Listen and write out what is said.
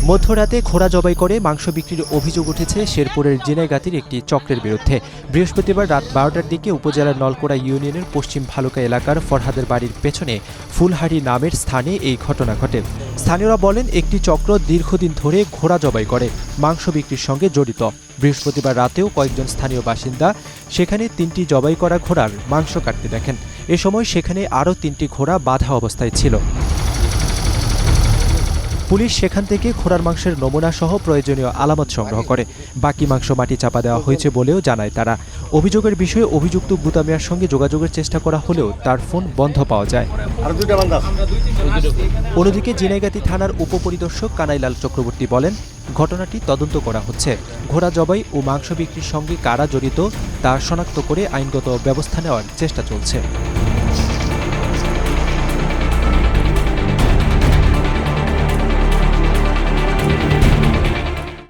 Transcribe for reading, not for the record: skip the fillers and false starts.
মধ্যরাতে ঘোড়া জবাই করে মাংস বিক্রির অভিযোগ উঠেছে শেরপুরের জিনাইগাতির একটি চক্রের বিরুদ্ধে। বৃহস্পতিবার রাত ১২টার দিকে উপজেলার নলকোড়া ইউনিয়নের পশ্চিম ভালুকা এলাকার ফরহাদের বাড়ির পেছনে ফুলহাড়ি নামের স্থানে এই ঘটনা ঘটে। স্থানীয়রা বলেন, একটি চক্র দীর্ঘদিন ধরে ঘোড়া জবাই করে মাংস বিক্রির সঙ্গে জড়িত। বৃহস্পতিবার রাতেও কয়েকজন স্থানীয় বাসিন্দা সেখানে ৩টি জবাই করা ঘোড়ার মাংস কাটতে দেখেন। এ সময় সেখানে আরও ৩টি ঘোড়া বাঁধা অবস্থায় ছিল। পুলিশ সেখান থেকে ঘোড়ার মাংসের নমুনা সহ প্রয়োজনীয় আলামত সংগ্রহ করে। বাকি মাংস মাটি চাপা দেওয়া হয়েছে বলেও জানায় তারা। অভিযোগের বিষয়ে অভিযুক্ত গুতামিয়ার সঙ্গে যোগাযোগের চেষ্টা করা হলেও তার ফোন বন্ধ পাওয়া যায়। অন্যদিকে জিনাইগাতি থানার উপপরিদর্শক কানাইলাল চক্রবর্তী বলেন, ঘটনাটি তদন্ত করা হচ্ছে। ঘোড়া জবাই ও মাংস বিক্রির সঙ্গে কারা জড়িত তা শনাক্ত করে আইনগত ব্যবস্থা নেওয়ার চেষ্টা চলছে।